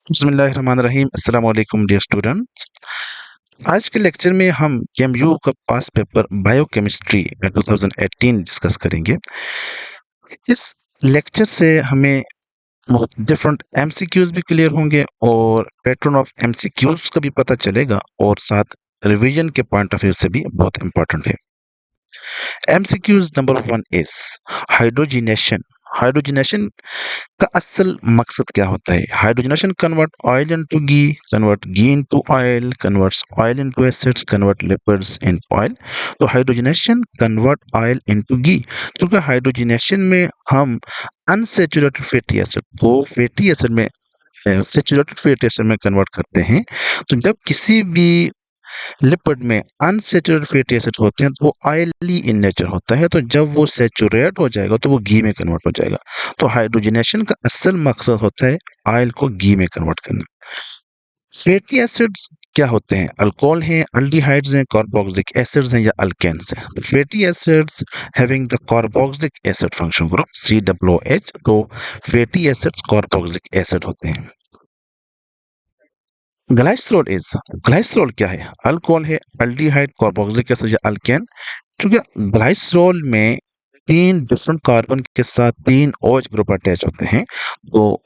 बिस्मिल्लाहिर्रहमानिर्रहीम अस्सलाम वालेकुम डियर स्टूडेंट्स। आज के लेक्चर में हम केएमयू का पास पेपर बायोकेमिस्ट्री 2018 डिस्कस करेंगे। इस लेक्चर से हमें डिफरेंट एमसीक्यूज भी क्लियर होंगे और पैटर्न ऑफ एमसीक्यूज का भी पता चलेगा और साथ रिवीजन के पॉइंट ऑफ व्यू से भी बहुत इंपॉर्टेंट है। MCQs number 1 is hydrogenation. Hydrogenation का असल मकसद क्या होता है? Hydrogenation convert oil into ghee, convert ghee into oil, converts oil into acids, convert lipids into oil. तो hydrogenation convert oil into ghee. क्योंकि हाइड्रोजनेशन में हम अनसैचुरेटेड फैटी एसिड को फैटी एसिड में सैचुरेटेड फैटी एसिड में कन्वर्ट करते हैं। तो जब किसी भी लिपिड में अनसैचुरेटेड फैटी एसिड होते हैं तो वो ऑयली इन नेचर होता है। तो जब वो सैचुरेट हो जाएगा तो वो घी में कन्वर्ट हो जाएगा। तो हाइड्रोजनेशन का असल मकसद होता है ऑयल को घी में कन्वर्ट करना। फैटी एसिड्स क्या होते हैं? अल्कोहल हैं, अल्डिहाइड्स हैं, कार्बोक्सिलिक एसिड्स हैं या अल्केन्स हैं। Fatty acids having the carboxylic acid function group COOH। तो फैटी एसिड्स कार्बोक्सिलिक एसिड होते हैं। ग्लाइसरॉल क्या है? अल्कोहल है, अल्डिहाइड, कार्बोक्सिलिक एसिड या अल्केन। क्योंकि ग्लाइसरॉल में 3 डिफरेंट कार्बन के साथ 3 OH ग्रुप अटैच होते हैं। तो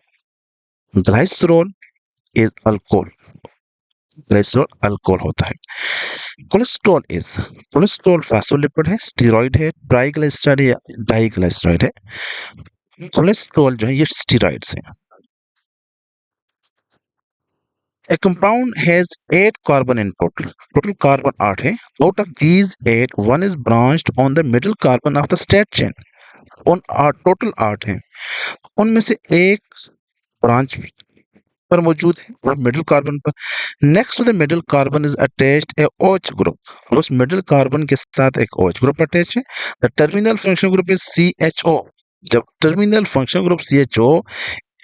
glycerol is alcohol. Glycerol alcohol होता है। कोलेस्ट्रॉल फास्फोलिपिड है, स्टेरॉइड है, ट्राइग्लिसराइड है या डाइग्लिसराइड है। कोलेस्ट्रॉल जो है ये स्टेरॉइड्स है। A compound has 8 carbon in total. Total carbon 8 है. Out of these 8, one is branched on the middle carbon of the stat chain. उन 8 टोटल 8 हैं। उनमें से एक ब्रांच पर मौजूद है और मिडिल कार्बन पर। Next to the middle carbon is attached a OH group. और उस मिडिल कार्बन के साथ एक OH ग्रुप अटैच है। The terminal function group is CHO। जब terminal function group CHO,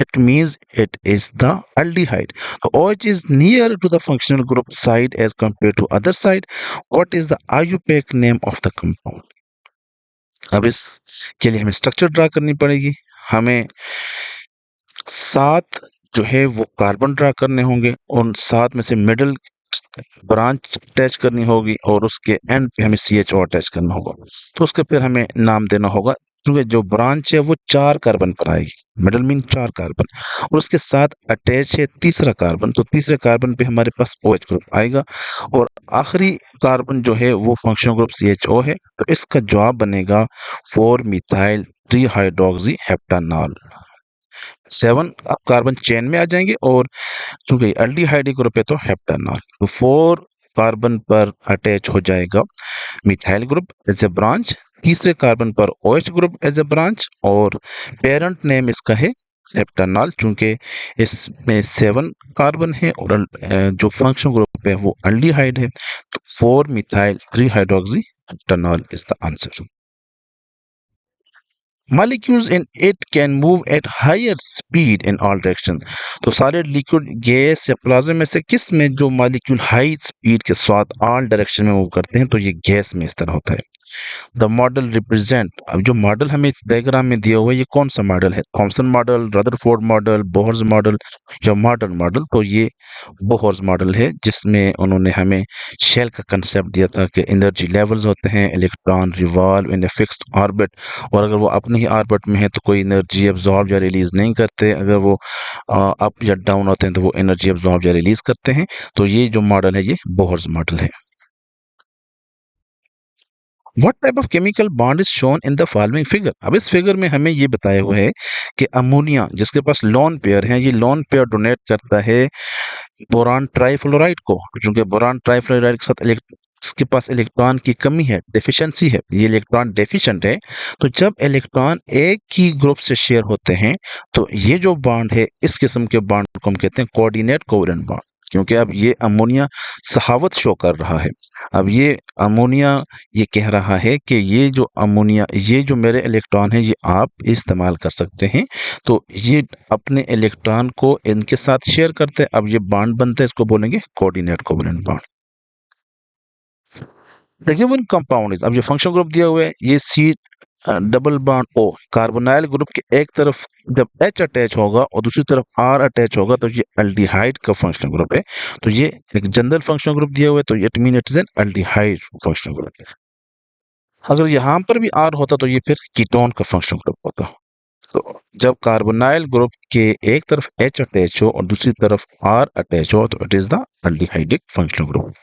it means it is the aldehyde. So OH is near to the functional group side as compared to other side. What is the IUPAC name of the compound? अब इसके लिए हमें structure draw करनी पड़ेगी। हमें 7 जो है वो कार्बन ड्रा करने होंगे और 7 में से मिडिल ब्रांच अटैच करनी होगी और उसके एंड पे हमें CHO अटैच करना होगा। तो उसके फिर हमें नाम देना होगा। क्योंकि जो ब्रांच है वो 4 कार्बन पर आएगी। मिडिल मीन 4 कार्बन और उसके साथ अटैच है तीसरा कार्बन। तो तीसरे कार्बन पे हमारे पास OH ग्रुप आएगा और आखिरी कार्बन जो है वो फंक्शनल ग्रुप CHO है। तो इसका जवाब बनेगा 4 मिथाइल 3 हाइड्रोक्सी हेप्टानॉल। 7 अब कार्बन चेन में आ जाएंगे और चूंकि अल्डिहाइड ग्रुप है तो हेप्टानॉल। तो 4 कार्बन पर अटैच हो जाएगा methyl group as a branch, तीसरे कार्बन पर OH group as a branch और पेरेंट नेम इसका है हेप्टानॉल। चूंकि इसमें 7 कार्बन है और जो फंक्शन ग्रुप है वो अल्डिहाइड है। तो 4 methyl 3 hydroxy heptanol is the answer. Molecules in it can move at higher speed in all directions. तो सारे लिक्विड गैस या प्लाज्मा में से किस में जो मॉलिक्यूल हाई स्पीड के साथ ऑल डायरेक्शन में मूव करते हैं? तो ये गैस में इस तरह होता है। द मॉडल रिप्रेजेंट, अब जो मॉडल हमें इस डायग्राम में दिया हुआ है ये कौन सा मॉडल है? Thompson model, Rutherford model, Bohr's model या मॉडर्न मॉडल? तो ये बोहर्स मॉडल है जिसमें उन्होंने हमें शेल का कंसेप्ट दिया था कि एनर्जी लेवल्स होते हैं, electron revolve in a fixed orbit और अगर वो अपने ही ऑर्बिट में है तो कोई एनर्जी एब्जॉर्ब या रिलीज नहीं करते। अगर वो अप या डाउन होते हैं तो वो एनर्जी एब्जॉर्ब या रिलीज करते हैं। तो ये जो मॉडल है ये बोहर्स मॉडल है। What type of chemical bond is shown in the following figure? अब इस फिगर में हमें ये बताया हुआ है कि अमोनिया जिसके पास लोन पेयर है, ये लोन पेयर डोनेट करता है बोरान ट्राइफ्लोराइड को। क्योंकि बोरान ट्राइफ्लोराइड के साथ इसके पास इलेक्ट्रॉन की कमी है, डेफिशिएंसी है, ये इलेक्ट्रॉन डेफिशिएंट है। तो जब इलेक्ट्रॉन एक ही ग्रुप से शेयर होते हैं तो ये जो बॉन्ड है इस किस्म के बॉन्ड को हम कहते हैं कोऑर्डिनेट कोवेलेंट बॉन्ड। क्योंकि अब ये अमोनिया सहावत शो कर रहा है। अब ये अमोनिया ये कह रहा है कि ये जो अमोनिया, ये जो मेरे इलेक्ट्रॉन है ये आप इस्तेमाल कर सकते हैं। तो ये अपने इलेक्ट्रॉन को इनके साथ शेयर करते हैं। अब ये बॉन्ड बनता है, इसको बोलेंगे coordinate covalent bond. The given compound is, अब ये फंक्शन ग्रुप दिया हुआ है, ये double bond O, carbonyl group के एक तरफ जब H अटैच होगा और दूसरी तरफ R अटैच होगा तो ये एल्डिहाइड का फंक्शनल ग्रुप है। तो ये एक जनरल फंक्शनल ग्रुप दिया हुआ है, तो it mean it is an aldehyde functional group. अगर यहाँ पर भी R होता तो ये फिर कीटोन का फंक्शनल ग्रुप होता। तो जब कार्बोनाइल ग्रुप के एक तरफ H अटैच हो और दूसरी तरफ R अटैच हो तो it is the aldehydic functional group.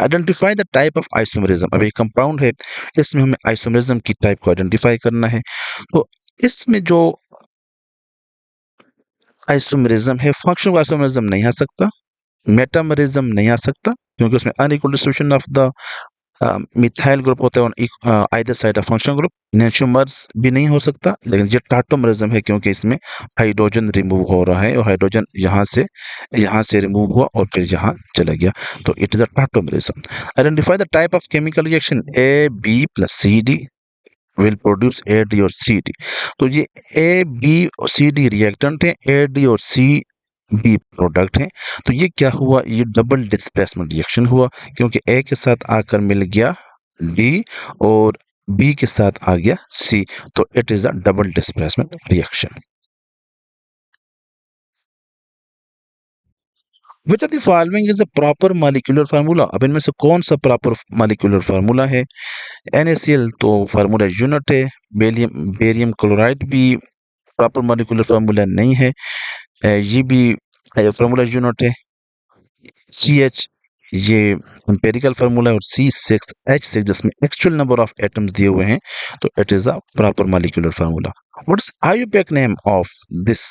Identify the type of isomerism. अब एक कंपाउंड है, इसमें हमें आइसोमरिज्म की टाइप को आइडेंटिफाई करना है। तो इसमें जो आइसोमरिज्म है, फंक्शनल आइसोमरिज्म नहीं आ सकता, मेटामरिज्म नहीं आ सकता, क्योंकि उसमें unequal distribution of the methyl group होता है on either side of functional group. Enantiomers भी नहीं हो सकता, लेकिन ये टाटोमरिज्म है क्योंकि इसमें हाइड्रोजन रिमूव हो रहा है और हाइड्रोजन यहाँ से रिमूव हुआ और फिर यहाँ चला गया, तो it is a tautomerism. Identify the type of chemical reaction. A B plus C D will produce A D और सी डी। तो ये ए बी और सी डी रिएक्टेंट है, ए डी और सी बी प्रोडक्ट है। तो ये क्या हुआ, ये डबल डिस्प्लेसमेंट रिएक्शन हुआ, क्योंकि ए के साथ आकर मिल गया डी और बी के साथ आ गया सी, तो it is a double displacement reaction. Which of the following is a proper molecular formula. अब इनमें से कौन सा प्रॉपर मॉलिक्यूलर फार्मूला है। NaCl तो फार्मूला यूनिट है, बेरियम क्लोराइड भी प्रॉपर मॉलिक्यूलर फार्मूला नहीं है, ये भी फार्मूला यूनिट है। CH ये एम्पेरिकल फार्मूला है और C6H6 जिसमें एक्चुअल नंबर ऑफ एटम्स दिए हुए हैं, तो it is a proper molecular formula. What is IUPAC name of this.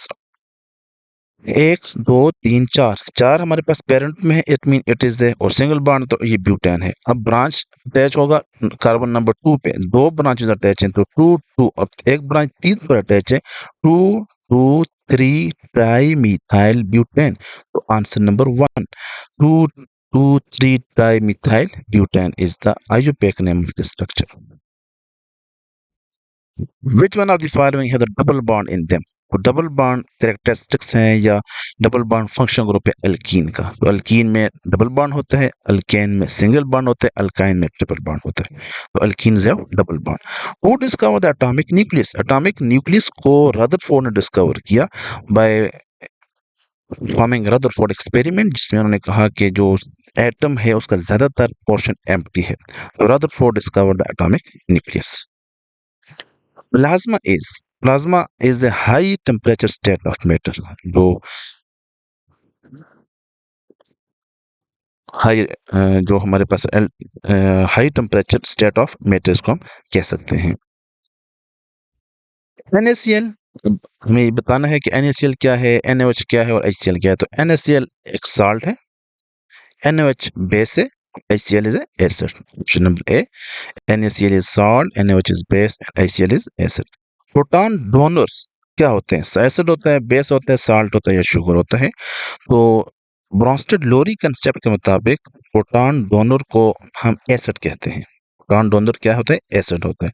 1 2 3 4 हमारे पास पेरेंट में है, इट मीन इट इज और सिंगल बॉन्ड तो ये ब्यूटेन है। अब ब्रांच अटैच होगा कार्बन नंबर 2 पे, दो ब्रांचेस अटैच हैं तो 2 2, अब एक ब्रांच 3 पर अटैच है, 2 2 3 ट्राई मिथाइल ब्यूटेन। तो answer number 1, 2 2 3 tri methyl butane is the IUPAC name of this structure. Which one of the following have the double bond in them. तो डबल बॉन्ड कैरेक्टरिस्टिक्स हैं या double bond function group है alkyne का। तो alkyne में double bond होता है, alkane में सिंगल बॉन्ड होता है, अल्काइन में ट्रिपल बॉन्ड होता है। तो alkyne have double bond. Who discover the atomic nucleus. Atomic nucleus को रदरफोर्ड ने डिस्कवर किया बाय फॉर्मिंग रदरफोर्ड एक्सपेरिमेंट, जिसमें उन्होंने कहा कि जो एटम है उसका ज्यादातर पोर्शन एम्प्टी है। तो Rutherford discovered the atomic nucleus. Plasma is a high temperature state of matter। जो हाई जो हमारे पास high temperature state of matter इसको हम कह सकते हैं। NaCl, हमें ये बताना है कि NaCl क्या है, NaOH क्या है और HCl क्या है। तो NaCl एक साल्ट है, NaOH बेस है, HCl is acid. Option number A, NaCl is salt, NaOH is base, HCl is acid। Proton donors क्या होते हैं, एसिड होता है, बेस होता है, साल्ट होता है या शुगर होता है। तो ब्रॉन्स्टेड लोरी कंसेप्ट के मुताबिक प्रोटॉन डोनर को हम एसिड कहते हैं। प्रोटॉन डोनर क्या होता है, एसिड होता है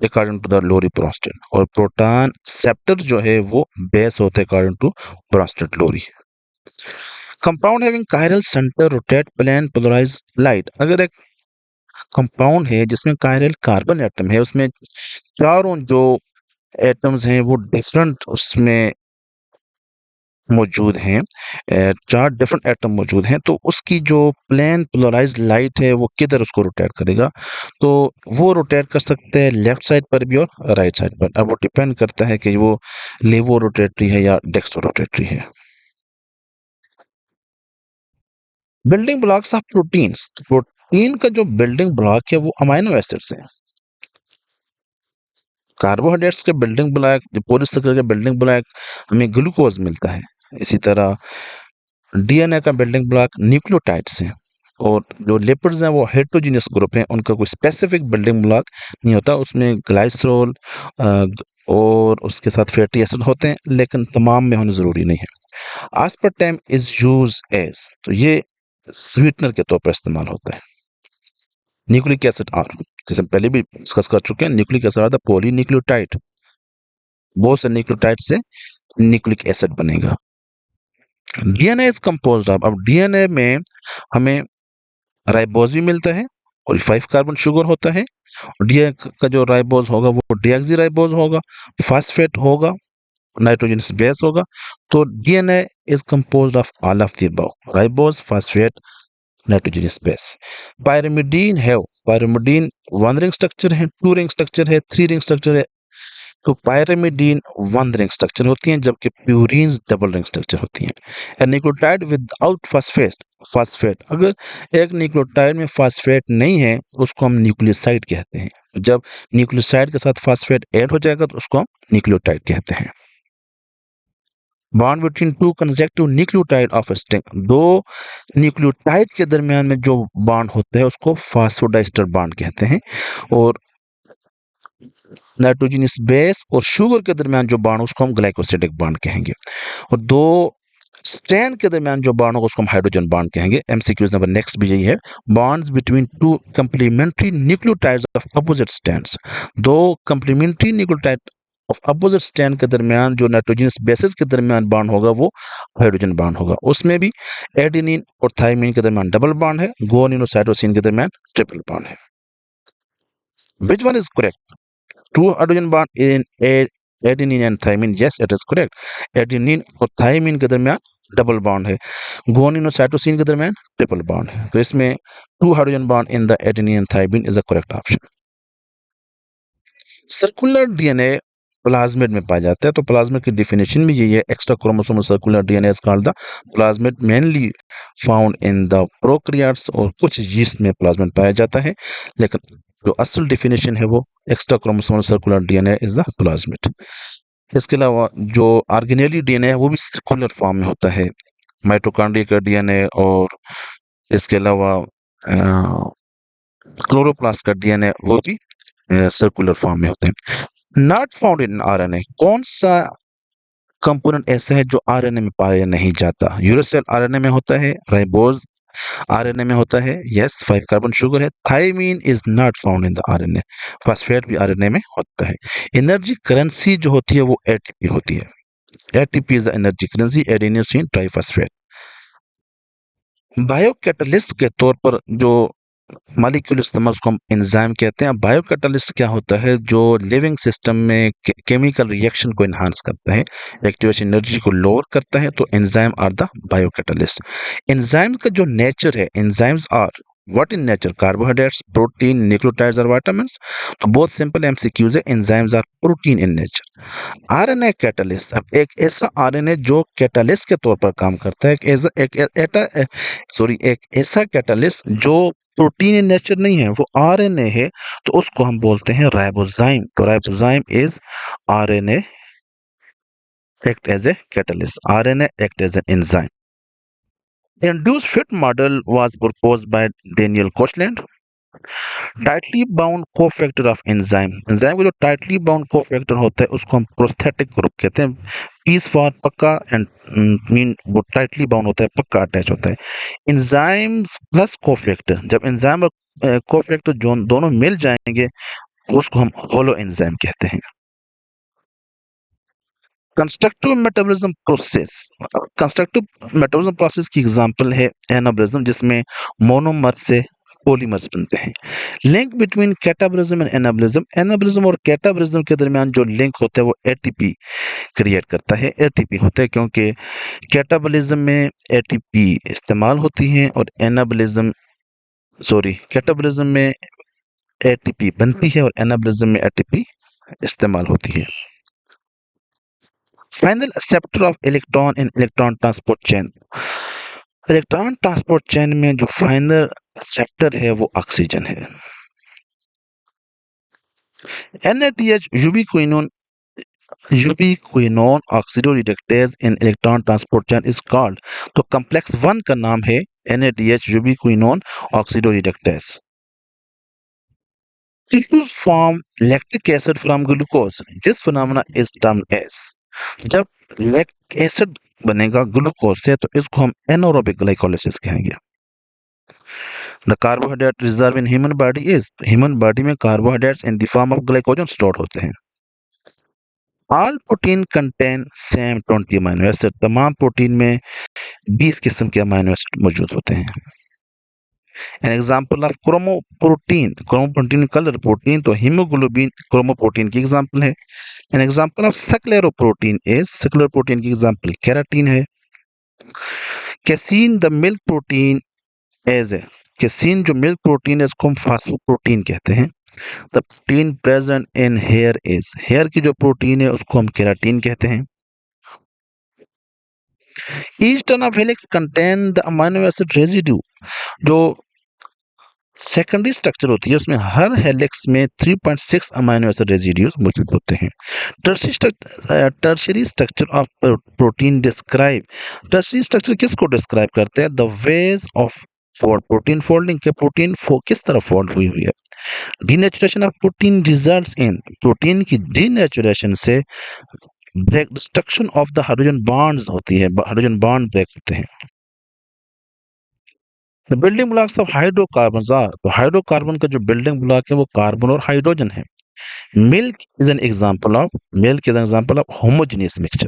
according to the Lowry Bronsted. और प्रोटॉन सेप्टर जो है वो बेस होता है according to Bronsted Lowry. Compound having chiral centre rotate plane polarise light. अगर एक कंपाउंड है जिसमें कायरल कार्बन एटम है, उसमें चारों जो एटम्स हैं वो डिफरेंट उसमें मौजूद हैं, 4 डिफरेंट एटम मौजूद हैं, तो उसकी जो प्लेन पोलराइज्ड लाइट है वो किधर उसको रोटेट करेगा। तो वो रोटेट कर सकते हैं लेफ्ट साइड पर भी और राइट साइड पर। अब वो डिपेंड करता है कि वो लेवो रोटेटरी है या डेक्सो रोटेटरी है। Building blocks of proteins. Protein का जो बिल्डिंग ब्लॉक है वो अमाइनो एसिड्स हैं। कार्बोहाइड्रेट्स के बिल्डिंग ब्लॉक, जो पॉलीसाइकिल के बिल्डिंग ब्लॉक हमें ग्लूकोज मिलता है। इसी तरह DNA का बिल्डिंग ब्लॉक न्यूक्लियोटाइड्स हैं। और जो लिपिड्स हैं वो हेटेरोजेनियस ग्रुप हैं, उनका कोई स्पेसिफिक बिल्डिंग ब्लॉक नहीं होता। उसमें ग्लाइसरोल और उसके साथ फैटी एसिड होते हैं, लेकिन तमाम में होने ज़रूरी नहीं है। आस्पार्टेम इज यूज एज, तो ये स्वीटनर के तौर पर इस्तेमाल होता है। न्यूक्लिक एसिड आर, जैसे हम पहले भी डिस्कस कर चुके हैं, nucleic acid are the polynucleotide. बहुत से न्यूक्लियोटाइड से न्यूक्लिक एसिड बनेगा। DNA इज कंपोज्ड ऑफ, अब DNA में हमें राइबोज भी मिलता है और 5 कार्बन शुगर होता है। डी का जो राइबोज होगा वो डीऑक्सी राइबोज होगा, फॉस्फेट होगा, नाइट्रोजनस बेस होगा। तो DNA is composed of all of the above, ribose, phosphate, nitrogenous base. Pyrimidine 1 ring structure है, 2 रिंग स्ट्रक्चर है, 3 रिंग स्ट्रक्चर है। तो पायरिमिडीन 1 रिंग स्ट्रक्चर होती हैं, जबकि प्यूरीन्स डबल रिंग स्ट्रक्चर होती हैं। ए न्यूक्लियोटाइड विदाउट फॉस्फेट, अगर एक न्यूक्लियोटाइड में फॉस्फेट नहीं है तो उसको हम न्यूक्लियोसाइड कहते हैं। जब न्यूक्लियोसाइड के साथ फॉस्फेट ऐड हो जाएगा तो उसको हम न्यूक्लियोटाइड कहते हैं। Bond between two consecutive nucleotide of string, दो न्यूक्लियोटाइड के दरमियान में जो बॉन्ड होता है उसको फॉस्फोडाइस्टर बॉन्ड कहते हैं। और नाइट्रोजनस बेस और शुगर के दरमियान जो बॉन्ड उसको हम ग्लाइकोसिडिक बॉन्ड कहेंगे। और दो स्ट्रैंड के दरमियान जो बॉन्ड होगा उसको हम हाइड्रोजन बॉन्ड कहेंगे। एमसीक्यूज नंबर नेक्स्ट भी यही है। Bonds between two complementary nucleotides of opposite strands, दो complementary nucleotide of opposite strand के दरमियान जो नाइट्रोजनस बेसिस के दरमियान बॉन्ड होगा वो हाइड्रोजन बॉन्ड होगा। उसमें भी एडेनिन और थाइमिन के दरमियान डबल बॉन्ड है, गुआनिन और साइटोसिन के दरमियान ट्रिपल बॉन्ड है। Which one is correct? Two hydrogen bond in adenine and thymine, yes it is correct. Adenine और थाइमिन के दरमियान डबल बॉन्ड है, गुआनिन और साइटोसिन के दरमियान ट्रिपल बॉन्ड है। तो इसमें two hydrogen bond in the adenine and thymine is the correct option. Circular DNA plasmid में पाया जाता है। तो प्लाज्मिड की डेफिनेशन भी यही है, extra chromosomal circular DNA is called the plasmid, mainly found in the prokaryotes, और कुछ यीस्ट में प्लाज्मिड पाया जाता है। लेकिन जो असल डेफिनेशन है वो extra chromosomal circular DNA is the plasmid. इसके अलावा जो ऑर्गेनेली डीएनए है वो भी सर्कुलर फॉर्म में होता है, माइटोकॉन्ड्रिया का डीएनए, और इसके अलावा क्लोरोप्लास्ट का डीएनए वो भी सर्कुलर फॉर्म में होते हैं। नॉट फाउंड इन आरएनए, कौन सा कंपोनेंट ऐसा है जो आरएनए में पाया नहीं जाता? यूरेसिल आरएनए में होता है, राइबोज आरएनए में होता है, यस 5 कार्बन शुगर है। Thymine is not found in the RNA, phosphate भी आरएनए में होता है। एनर्जी करेंसी जो होती है वो एटीपी होती है। ATP is the energy currency, adenosine triphosphate. Biocatalyst के तौर पर जो मॉलिक्यूल इस्तेमाल उसको हम एंजाइम कहते हैं। बायोकैटलिस्ट क्या होता है? जो लिविंग सिस्टम में केमिकल रिएक्शन को एनहांस करता है, एक्टिवेशन एनर्जी को लोअर करता है, तो enzyme are the biocatalyst. Enzyme का जो नेचर है, enzymes are what in nature? Carbohydrates, protein, nucleotides और विटामिन्स। तो बहुत सिंपल एमसीक्यूज है, enzymes are protein in nature. RNA catalyst, अब एक ऐसा आरएनए जो कैटलिस्ट के तौर पर काम करता है, एक ऐसा कैटलिस्ट जो प्रोटीन इन नेचर नहीं है, वो आरएनए है, तो उसको हम बोलते हैं राइबोजाइम। तो ribozyme is RNA act as a catalyst. RNA act as an enzyme. Induced fit model was proposed by Daniel Koshland. Tightly bound cofactor of enzyme, enzyme का जो टाइटली बाउंड कोफैक्टर होता है उसको हम प्रोस्थेटिक ग्रुप कहते हैं। Piece for पक्का and mean वो टाइटली बाउंड होता है, पक्का अटैच होता है। एंजाइम्स प्लस कोफैक्टर, जब एंजाइम और कोफैक्टर दोनों मिल जाएंगे उसको हम होलो एंजाइम कहते हैं। Constructive metabolism process, constructive metabolism process की एग्जांपल है एनाबॉलिज्म, जिसमें मोनोमर से पॉलीमर्स बनते हैं। Link between catabolism and anabolism, anabolism और कैटाबॉलिज्म के दरमियान जो लिंक होता है वो एटीपी क्रिएट करता है। एटीपी होता है क्योंकि कैटाबॉलिज्म में एटीपी इस्तेमाल होती है और कैटाबॉलिज्म में एटीपी बनती है और एनाबॉलिज्म में एटीपी इस्तेमाल होती है। Final acceptor of electron in electron transport chain, electron transport chain में जो फाइनल एक्सेप्टर है वो ऑक्सीजन है। NADH ubiquinone oxidoreductase in electron transport chain is called, तो कॉम्प्लेक्स 1 का नाम है NADH ubiquinone oxidoreductase. Tissues form lactic acid from glucose. This phenomena is termed as, जब लैक्टिक एसिड बनेगा ग्लूकोज से तो इसको हम एनारोबिक ग्लाइकोलाइसिस कहेंगे। The carbohydrate reserve in human body is, human body में carbohydrates in the form of glycogen store होते हैं। All protein contain same 20 amino acid, तमाम प्रोटीन में 20 किस्म के अमीनो एसिड मौजूद होते हैं। An example of chromoprotein colour protein, तो हीमोग्लोबिन क्रोमोप्रोटीन की एग्जांपल है। An example of secular protein की एग्जांपल केराटिन है। Casein the milk protein as a casein जो मिल्क प्रोटीन है इसको हम फास्फोप्रोटीन कहते हैं। The protein present in hair की जो प्रोटीन है उसको हम केराटिन कहते हैं। Each turn of helix contain the amino acid residue, जो सेकेंडरी स्ट्रक्चर होती है उसमें हर हेलिक्स में 3.6 अमीनो एसिड रेजिड्यूज मौजूद होते हैं। Tertiary structure of protein describe, tertiary structure किसको डिस्क्राइब करते हैं? The ways of for protein folding, के प्रोटीन किस तरह फोल्ड हुई हुई है। Denaturation of protein results in, protein की डीनेचुरेशन से break destruction of the hydrogen bonds होती है, हाइड्रोजन बॉन्ड ब्रेक होते हैं। Building blocks of hydrocarbon are, तो हाइड्रोकार्बन का जो बिल्डिंग ब्लॉक है वो कार्बन और हाइड्रोजन है। Milk is an example of homogeneous mixture.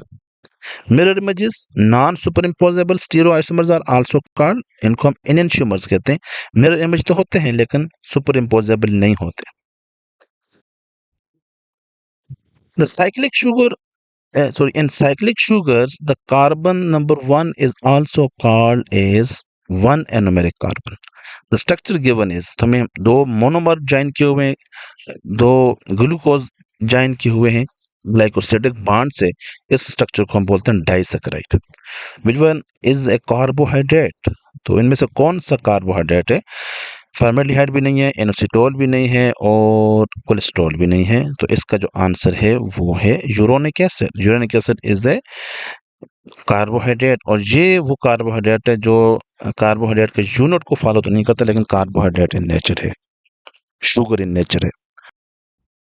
Mirror images non superimposable stereoisomers are also called, इनको हम एनेंशियोमर्स कहते हैं। मिरर इमेज तो होते हैं लेकिन सुपर इम्पोजेबल नहीं होते। The cyclic sugar in cyclic sugars, the carbon number 1 is also called as 1 anomeric carbon. The structure given is, तो हमें दो मोनोमर ज्वाइन किए हुए हैं, दो ग्लूकोज ज्वाइन किए हुए हैं ग्लाइकोसिडिक बॉन्ड से, इस स्ट्रक्चर को हम बोलते हैं disaccharide. Which one is a carbohydrate, तो इनमें से कौन सा कार्बोहाइड्रेट है? फॉर्मेल्डिहाइड भी नहीं है, इनोसिटोल भी नहीं है और कोलेस्ट्रॉल भी नहीं है। तो इसका जो आंसर है वो है uronic acid. Uronic acid is the carbohydrate, और ये वो कार्बोहाइड्रेट है जो कार्बोहाइड्रेट के यूनिट को फॉलो तो नहीं करता लेकिन कार्बोहाइड्रेट इन नेचर है, शुगर इन नेचर है।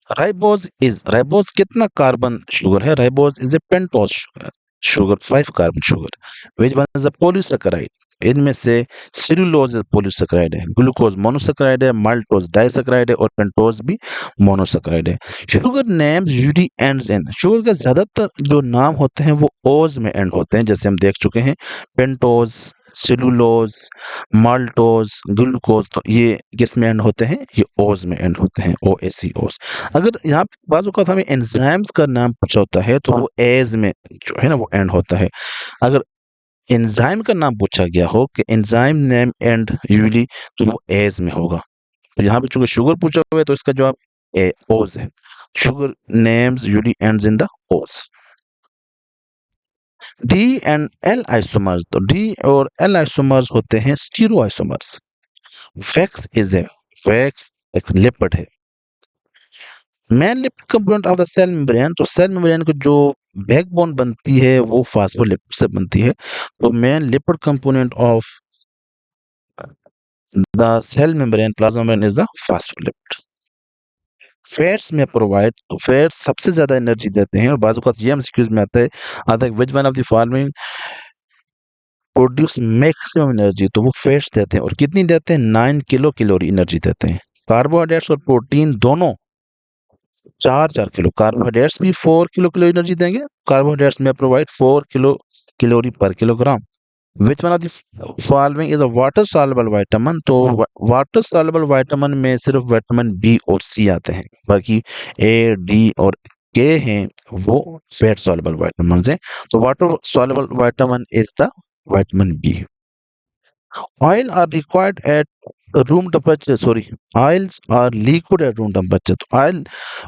राइबोज कितना कार्बन शुगर है? Ribose is a pentose sugar 5 carbon sugar. Which one is a polysaccharide, इनमें से सेलुलोज पॉलीसैकेराइड है, ग्लूकोज मोनोसैकेराइड है, माल्टोज डाइसैकेराइड है और पेंटोज भी मोनोसैकेराइड है। Sugar names usually ends in, sugar के ज्यादातर जो नाम होते हैं वो ओज में एंड होते हैं, जैसे हम देख चुके हैं पेंटोज, सेलुलोज, माल्टोज, ग्लूकोज, तो ये किस में एंड होते हैं? ये ओज में एंड होते हैं, OACOs। अगर यहाँ पे बाजू का हमें एंजाइम्स का नाम पूछा होता है तो वो एज में जो है ना वो एंड होता है। अगर एंजाइम का नाम पूछा गया हो कि एंजाइम नेम एंड यूजली, तो वो एज में होगा। तो यहाँ पे चूंकि शुगर पूछा हुआ है तो इसका जवाब ओज है। Sugar names usually ends in the ose. D and L isomers, तो डी और एल आइसोमर्स होते हैं स्टीरो आइसोमर्स। वैक्स एक लिपिड है। Main lipid component of the cell membrane, तो सेल मेम्ब्रेन की जो बैकबोन बनती है वो फास्फोलिपिड से बनती है। तो main lipid component of the cell membrane plasma membrane is the phospholipid. Fats में प्रोवाइड, तो फैट्स सबसे ज्यादा एनर्जी देते हैं और बाजू का ये एमसीक्यूज में आता है which one of the following produce maximum energy, तो वो फैट्स देते हैं और कितनी देते हैं? 9 किलो कैलोरी एनर्जी देते हैं। कार्बोहाइड्रेट्स और प्रोटीन दोनों 4 किलो, कार्बोहाइड्रेट्स भी 4 किलो कैलोरी एनर्जी देंगे। कार्बोहाइड्रेट्स में प्रोवाइड 4 किलो कैलोरी पर kilogram. Which one of the following is a water soluble vitamin, तो वाटर सॉल्युबल विटामिन में सिर्फ विटामिन बी और सी आते हैं, बाकी ए, डी और के हैं वो फैट सॉल्युबल विटामिन हैं। तो water soluble vitamin is the vitamin B. Oil are required at room temperature, sorry, oils are liquid at room temperature। तो ऑयल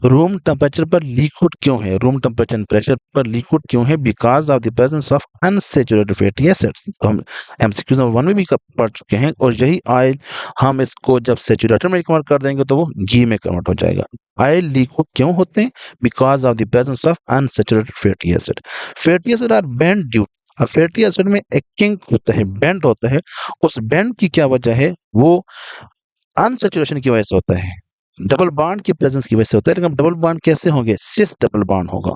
रूम टेम्परेचर पर लिक्विड क्यों है? रूम टेम्परेचर प्रेशर पर लिक्विड क्यों है? Because of the presence of unsaturated fatty acids. तो हम MCQ number 1 में भी पढ़ चुके हैं, और यही ऑयल हम इसको जब सैचुरेटेड में कन्वर्ट कर देंगे तो वो घी में कन्वर्ट हो जाएगा। ऑयल लिक्विड क्यों होते हैं? Because of the presence of unsaturated fatty acid. Fatty acid are bend due, fatty acid में एक किंक होता है, बेंड होता है। उस बेंड की क्या वजह है? वो अनसैचुरेशन की वजह से होता है, डबल बॉन्ड की प्रेजेंस की वजह से होता है। लेकिन डबल बॉन्ड कैसे होंगे? सिस डबल बॉन्ड होगा।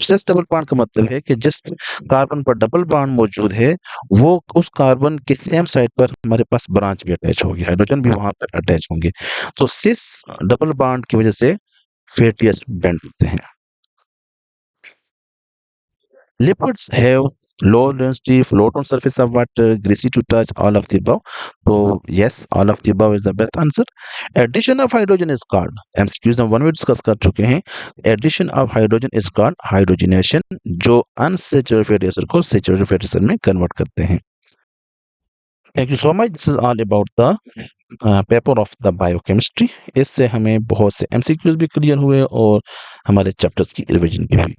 सिस डबल बॉन्ड का मतलब है कि जिस कार्बन पर डबल बॉन्ड मौजूद है वो उस कार्बन के सेम साइड पर हमारे पास ब्रांच भी अटैच होगी, हाइड्रोजन भी वहां पर अटैच होंगे। तो सिस डबल बॉन्ड की वजह से फैटी एसिड बेंड होते हैं। Lipids have low density, float on surface of water, greasy to touch, all of the above. So yes, all of the above is the best answer. Addition of hydrogen is called, MCQs हम 1 में discuss कर चुके हैं. Addition of hydrogen is called hydrogenation, जो unsaturated fatty acid को saturated fatty acid में convert करते हैं. Thank you so much. This is all about the paper of the biochemistry. इससे हमें बहुत से MCQs भी क्लियर हुए और हमारे चैप्टर्स की रिवीजन भी हुई.